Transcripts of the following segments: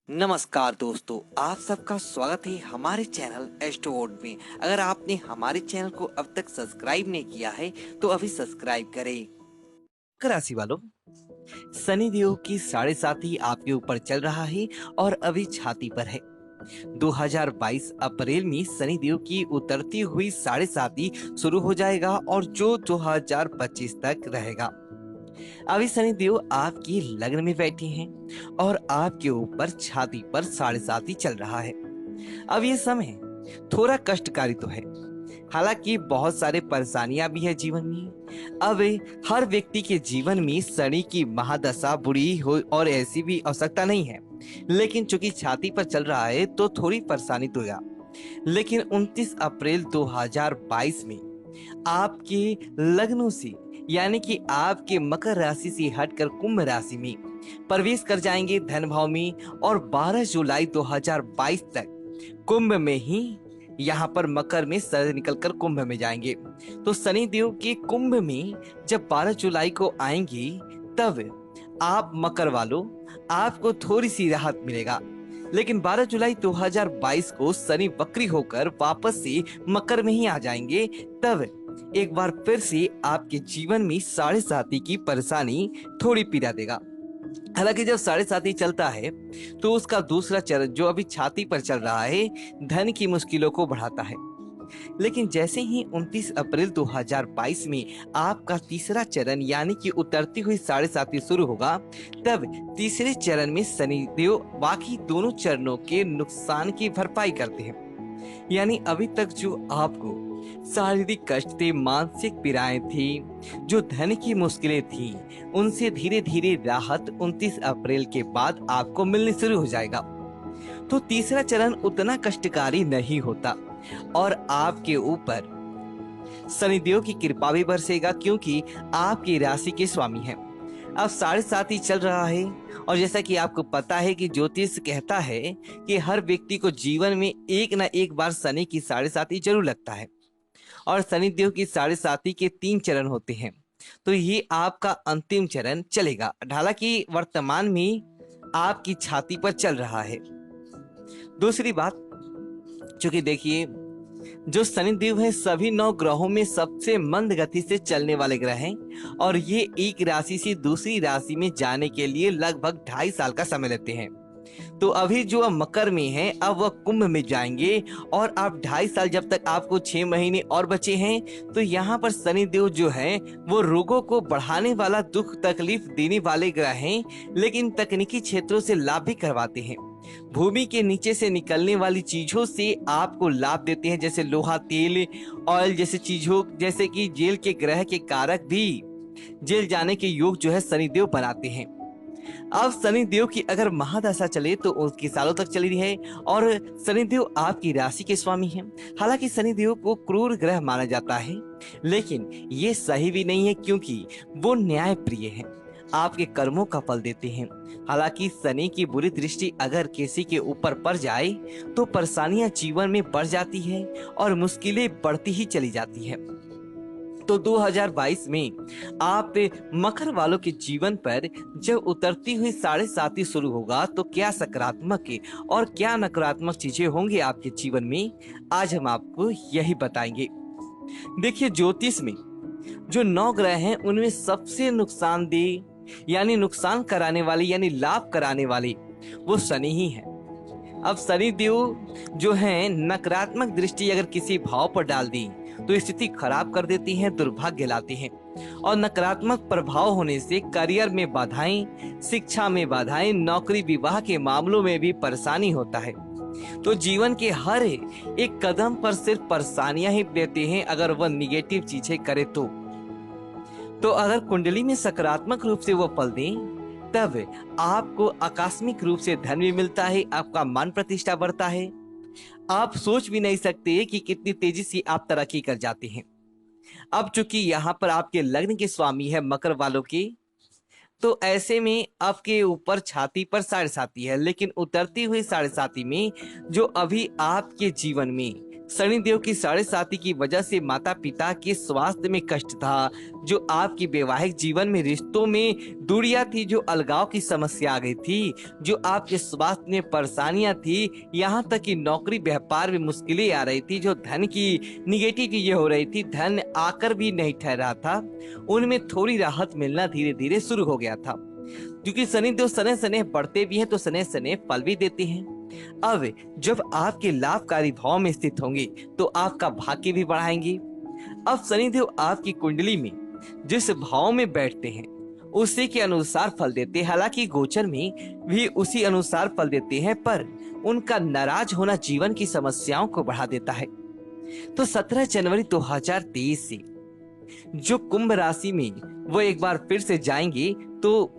नमस्कार दोस्तों, आप सबका स्वागत है हमारे चैनल एस्ट्रोवर्ड में। अगर आपने हमारे चैनल को अब तक सब्सक्राइब नहीं किया है तो अभी सब्सक्राइब करें। मकर राशि वालों, शनि देव की 7.5 आपके ऊपर चल रहा है और अभी छाती पर है। 2022 अप्रैल में शनि देव की उतरती हुई 7.5 शुरू हो जाएगा और जो 2025 तक रहेगा। अभी शनि देव आपकी लग्न में बैठे हैं और आपके ऊपर छाती पर 7.5 चल रहा है। अब ये समय थोड़ा कष्टकारी तो है, हालांकि बहुत सारे परेशानियां भी है जीवन में। अब हर व्यक्ति के जीवन में शनि की महादशा बुरी हो और ऐसी भी आवश्यकता नहीं है, लेकिन चूंकि छाती पर चल रहा है तो थोड़ी परेशानी तो है। लेकिन 29 अप्रैल 2022 में आपके लग्नों से यानी कि आपके मकर राशि से हटकर कुंभ राशि में प्रवेश कर जाएंगे धन भाव में, और 12 जुलाई 2022 तक कुंभ में ही यहाँ पर मकर में से निकलकर कुंभ में जाएंगे। तो शनि देव के कुंभ में जब 12 जुलाई को आएंगे तब आप मकर वालों आपको थोड़ी सी राहत मिलेगा। लेकिन 12 जुलाई 2022 को शनि वक्री होकर वापस से मकर में ही आ जाएंगे, तब एक बार फिर से आपके जीवन में 7.5 की परेशानी थोड़ी पीड़ा देगा। हालांकि जब 7.5 चलता है तो उसका दूसरा चरण जो अभी छाती पर चल रहा है धन की मुश्किलों को बढ़ाता है। लेकिन जैसे ही 29 अप्रैल 2022 में आपका तीसरा चरण यानी कि उतरती हुई 7.5 शुरू होगा, तब तीसरे चरण में शनिदेव बाकी दोनों चरणों के नुकसान की भरपाई करते हैं। यानी अभी तक जो आपको शारीरिक कष्ट थे, मानसिक पीड़ाएं थी, जो धन की मुश्किलें थी, उनसे धीरे धीरे राहत 29 अप्रैल के बाद आपको मिलनी शुरू हो जाएगा। तो तीसरा चरण उतना कष्टकारी नहीं होता और आपके ऊपर शनिदेव की कृपा भी बरसेगा, क्योंकि आपकी राशि के स्वामी हैं। अब 7.5 चल रहा है और जैसा कि आपको पता है कि ज्योतिष कहता है कि हर व्यक्ति को जीवन में एक ना एक बार शनि की 7.5 जरूर लगता है, और शनिदेव की 7.5 के 3 चरण होते हैं। तो ये आपका अंतिम चरण चलेगा। हालांकि वर्तमान में आपकी छाती पर चल रहा है। दूसरी बात, चूंकि देखिए जो शनिदेव है सभी 9 ग्रहों में सबसे मंद गति से चलने वाले ग्रह हैं, और ये एक राशि से दूसरी राशि में जाने के लिए लगभग 2.5 साल का समय लेते हैं। तो अभी जो अब मकर में है अब वह कुंभ में जाएंगे, और आप 2.5 साल जब तक आपको 6 महीने और बचे हैं, तो यहाँ पर शनिदेव जो है वो रोगों को बढ़ाने वाला, दुख तकलीफ देने वाले ग्रह हैं, लेकिन तकनीकी क्षेत्रों से लाभ भी करवाते हैं। भूमि के नीचे से निकलने वाली चीजों से आपको लाभ देते हैं, जैसे लोहा, तेल, ऑयल जैसे चीजों, जैसे कि जेल के ग्रह के कारक भी जेल जाने के योग जो है शनिदेव बनाते हैं। अब शनिदेव की अगर महादशा चले तो उसकी सालों तक चली रही है, और शनिदेव आपकी राशि के स्वामी हैं। हालांकि शनिदेव को क्रूर ग्रह माना जाता है, लेकिन ये सही भी नहीं है, क्योंकि वो न्याय प्रिय है, आपके कर्मों का फल देते हैं। हालांकि शनि की बुरी दृष्टि अगर किसी के ऊपर पड़ जाए तो परेशानियां जीवन में बढ़ जाती है और मुश्किलें बढ़ती ही चली जाती है। तो 2022 में आप मकर वालों के जीवन पर जब उतरती हुई 7.5 शुरू होगा तो क्या सकारात्मक और क्या नकारात्मक चीजें होंगी आपके जीवन में, आज हम आपको यही बताएंगे। देखिए, ज्योतिष में जो 9 ग्रह हैं उनमें सबसे नुकसानदेह यानी नुकसान कराने वाले यानी लाभ कराने वाले वो शनि ही है। अब शनि देव जो है नकारात्मक दृष्टि अगर किसी भाव पर डाल दी तो स्थिति खराब कर देती हैं, दुर्भाग्य लाती हैं, और नकारात्मक प्रभाव होने से करियर में बाधाएं, शिक्षा में बाधाएं, नौकरी विवाह के मामलों में भी परेशानी होता है। तो जीवन के हर एक कदम पर सिर्फ परेशानियां ही देते हैं अगर वह निगेटिव चीजें करे तो अगर कुंडली में सकारात्मक रूप से वो फल दें तब आपको आकस्मिक रूप से धन भी मिलता है, आपका मान प्रतिष्ठा बढ़ता है, आप सोच भी नहीं सकते कि कितनी तेजी से आप तरक्की कर जाते हैं। अब चूंकि यहाँ पर आपके लग्न के स्वामी है मकर वालों के, तो ऐसे में आपके ऊपर छाती पर 7.5 है, लेकिन उतरती हुई 7.5 में जो अभी आपके जीवन में शनिदेव की 7.5 की वजह से माता पिता के स्वास्थ्य में कष्ट था, जो आपकी वैवाहिक जीवन में रिश्तों में दूरियां थी, जो अलगाव की समस्या आ गई थी, जो आपके स्वास्थ्य में परेशानियां थी, यहाँ तक कि नौकरी व्यापार में मुश्किलें आ रही थी, जो धन की निगेटिव चीजें हो रही थी, धन आकर भी नहीं ठहरा था, उनमें थोड़ी राहत मिलना धीरे धीरे शुरू हो गया था। क्योंकि शनिदेव सने सने बढ़ते भी हैं तो सने सने फल भी देते हैं। अब जब आपके लाभकारी भाव में स्थित होंगे तो आपका भाग्य भी बढ़ाएंगे। अब शनिदेव आपकी कुंडली में जिस भाव में बैठते हैं उसी के अनुसार फल देते हैं। हालांकि गोचर में भी उसी अनुसार फल देते हैं, पर उनका नाराज होना जीवन की समस्याओं को बढ़ा देता है। तो 17 जनवरी 2023 से जो कुंभ राशि में वो एक बार फिर से जाएंगे, तो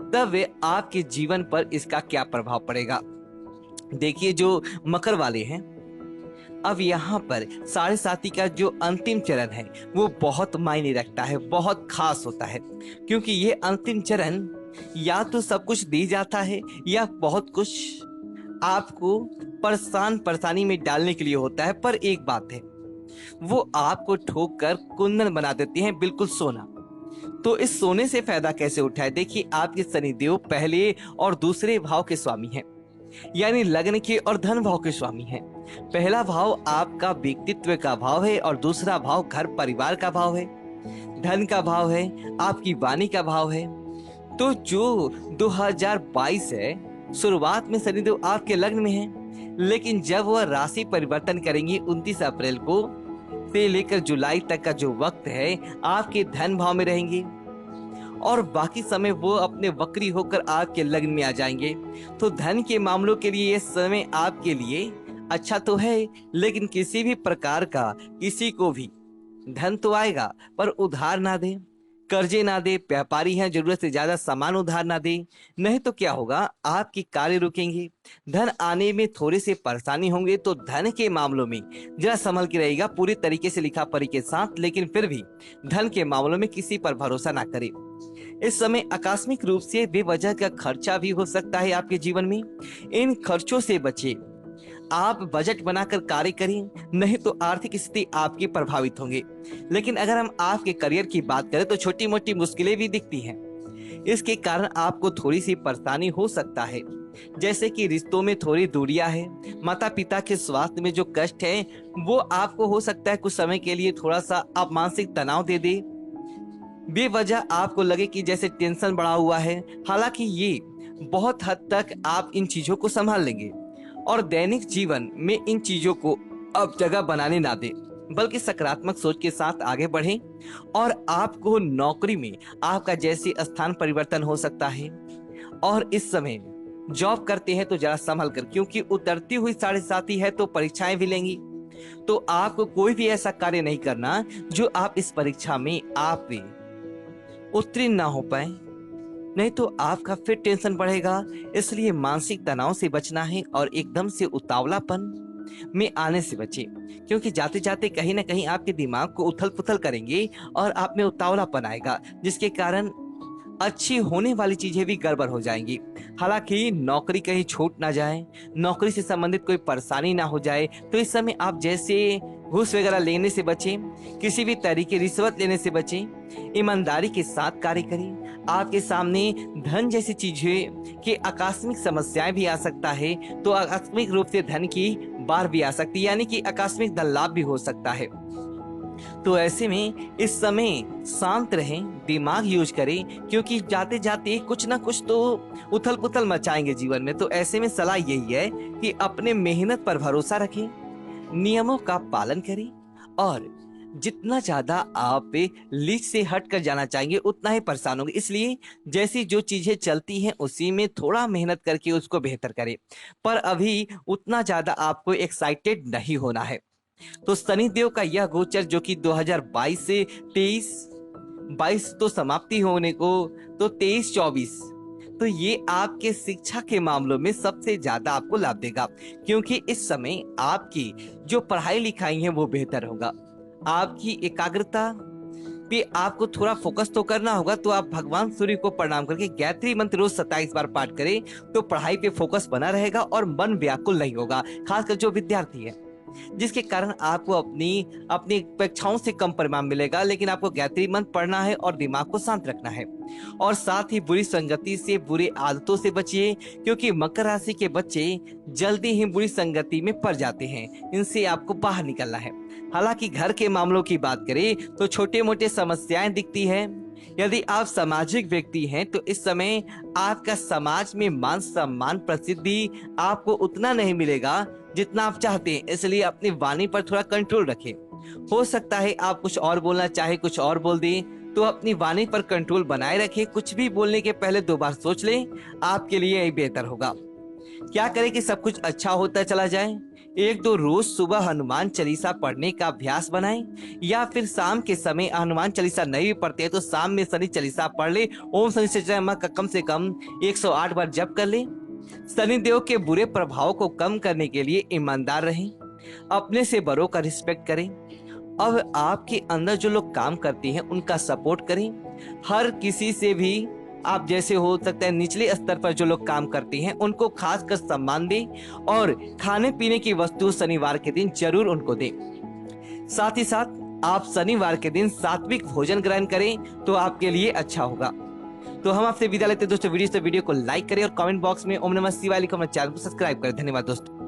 तब वे आपके जीवन पर इसका क्या प्रभाव पड़ेगा। देखिए, जो मकर वाले हैं, अब यहाँ पर 7.5 का जो अंतिम चरण है वो बहुत मायने रखता है, बहुत खास होता है। क्योंकि ये अंतिम चरण या तो सब कुछ दी जाता है या बहुत कुछ आपको परेशानी में डालने के लिए होता है। पर एक बात है, वो आपको ठोक कर कुंदन बना देते हैं, बिल्कुल सोना। तो इस सोने से फायदा कैसे उठाए। देखिए, आपके शनिदेव पहले और दूसरे भाव के स्वामी हैं, यानी लग्न के और धन भाव के स्वामी हैं। पहला भाव आपका व्यक्तित्व का भाव है और दूसरा भाव घर परिवार का भाव है, धन का भाव है, आपकी वाणी का भाव है। तो जो 2022 है, शुरुआत में शनिदेव आपके लग्न में है, लेकिन जब वह राशि परिवर्तन करेंगे 29 अप्रैल को से लेकर जुलाई तक का जो वक्त है, आपके धन भाव में रहेंगे और बाकी समय वो अपने वक्री होकर आपके लग्न में आ जाएंगे। तो धन के मामलों के लिए ये समय आपके लिए अच्छा तो है, लेकिन किसी भी प्रकार का किसी को भी धन तो आएगा, पर उधार ना दे, कर्जे ना दे। व्यापारी हैं, जरूरत से ज्यादा सामान उधार ना दे, नहीं तो क्या होगा, आपकी कार्य रुकेंगे, धन आने में थोड़ी सी परेशानी होंगे। तो धन के मामलों में जरा संभल के रहेगा, पूरी तरीके से लिखा पढ़ी के साथ, लेकिन फिर भी धन के मामलों में किसी पर भरोसा ना करें। इस समय आकस्मिक रूप से बेवजह का खर्चा भी हो सकता है आपके जीवन में, इन खर्चों से बचे। आप बजट बनाकर कार्य करें, नहीं तो आर्थिक स्थिति आपकी प्रभावित होंगे। लेकिन अगर हम आपके करियर की बात करें तो छोटी मोटी मुश्किलें भी दिखती हैं। इसके कारण आपको थोड़ी सी परेशानी हो सकता है, जैसे कि रिश्तों में थोड़ी दूरियां है, माता पिता के स्वास्थ्य में जो कष्ट है वो आपको हो सकता है कुछ समय के लिए थोड़ा सा आप मानसिक तनाव दे दे, बेवजह आपको लगे कि जैसे टेंशन बढ़ा हुआ है। हालांकि ये बहुत हद तक आप इन चीजों को संभाल लेंगे और दैनिक जीवन में इन चीजों को अब जगह बनाने ना दें, बल्कि सकारात्मक सोच के साथ आगे बढ़ें। और आपको नौकरी में आपका जैसे स्थान परिवर्तन हो सकता है, और इस समय जॉब करते हैं तो जरा संभल कर, क्योंकि उतरती हुई 7.5 है तो परीक्षाएं भी लेंगी। तो आपको कोई भी ऐसा कार्य नहीं करना जो आप इस परीक्षा में आप उत्तीर्ण ना हो पाए, नहीं तो आपका फिर टेंशन बढ़ेगा। इसलिए मानसिक तनाव से बचना है और एकदम से उतावलापन में आने से बचे, क्योंकि जाते जाते कहीं ना कहीं आपके दिमाग को उथल पुथल करेंगे और आप में उतावलापन आएगा, जिसके कारण अच्छी होने वाली चीजें भी गड़बड़ हो जाएंगी। हालांकि नौकरी कहीं छूट ना जाए, नौकरी से संबंधित कोई परेशानी ना हो जाए, तो इस समय आप जैसे घूस वगैरह लेने से बचें, किसी भी तरीके रिश्वत लेने से बचें, ईमानदारी के साथ कार्य करें। आपके सामने धन जैसी चीजें की आकस्मिक समस्याएं भी आ सकता है, तो आकस्मिक रूप से धन की बाढ़ भी आ सकती है, यानी कि आकस्मिक धन लाभ भी हो सकता है। तो ऐसे में इस समय शांत रहें, दिमाग यूज करें, क्योंकि जाते जाते कुछ ना कुछ तो उथल पुथल मचाएंगे जीवन में। तो ऐसे में सलाह यही है कि अपने मेहनत पर भरोसा रखें, नियमों का पालन करें, और जितना ज्यादा आप लीज से हट कर जाना चाहेंगे उतना ही परेशान होंगे। इसलिए जैसी जो चीजें चलती हैं उसी में थोड़ा मेहनत करके उसको बेहतर करें, पर अभी उतना ज्यादा आपको एक्साइटेड नहीं होना है। तो शनिदेव का यह गोचर जो कि 2022 से 22 तो समाप्ति होने को, तो 23-24, तो ये आपके शिक्षा के मामलों में सबसे ज्यादा आपको लाभ देगा, क्योंकि इस समय आपकी जो पढ़ाई लिखाई है वो बेहतर होगा। आपकी एकाग्रता पे आपको थोड़ा फोकस तो करना होगा। तो आप भगवान सूर्य को प्रणाम करके गायत्री मंत्र रोज 27 बार पाठ करें, तो पढ़ाई पे फोकस बना रहेगा और मन व्याकुल नहीं होगा, खासकर जो विद्यार्थी है। जिसके कारण आपको अपनी अपनी अपेक्षाओं से कम परिणाम मिलेगा, लेकिन आपको गायत्री मंत्र पढ़ना है और दिमाग को शांत रखना है। और साथ ही बुरी संगति से, बुरी आदतों से बचिए, क्योंकि मकर राशि के बच्चे जल्दी ही बुरी संगति में पड़ जाते हैं। इनसे आपको बाहर निकलना है। हालांकि घर के मामलों की बात करें तो छोटे मोटे समस्याएं दिखती है। यदि आप सामाजिक व्यक्ति हैं तो इस समय आपका समाज में मान सम्मान प्रसिद्धि आपको उतना नहीं मिलेगा जितना आप चाहते हैं, इसलिए अपनी वाणी पर थोड़ा कंट्रोल रखें। हो सकता है आप कुछ और बोलना चाहे कुछ और बोल दें, तो अपनी वाणी पर कंट्रोल बनाए रखें। कुछ भी बोलने के पहले 2 बार सोच लें, आपके लिए यही बेहतर होगा। क्या करें कि सब कुछ अच्छा होता चला जाए? 1-2 रोज सुबह हनुमान चालीसा पढ़ने का अभ्यास बनाएं, या फिर शाम के समय हनुमान चालीसा नहीं भी पढ़ते हैं तो शाम में शनि चालीसा पढ़ ले। ओम शनि से कम से कम 108 बार जप कर ले। शनिदेव के बुरे प्रभाव को कम करने के लिए ईमानदार रहें, अपने से बड़ों का रिस्पेक्ट करें। अब आपके अंदर जो लोग काम करते हैं उनका सपोर्ट करें। हर किसी से भी आप, जैसे हो सकता है निचले स्तर पर जो लोग काम करते हैं उनको खासकर सम्मान दें, और खाने पीने की वस्तु शनिवार के दिन जरूर उनको दें। साथ ही साथ आप शनिवार के दिन सात्विक भोजन ग्रहण करें तो आपके लिए अच्छा होगा। तो हम आपसे विदा लेते हैं दोस्तों। वीडियो को लाइक करें और कमेंट बॉक्स में ओम नमः शिवाय लिखकर हमारे चैनल को सब्सक्राइब करें। धन्यवाद दोस्तों।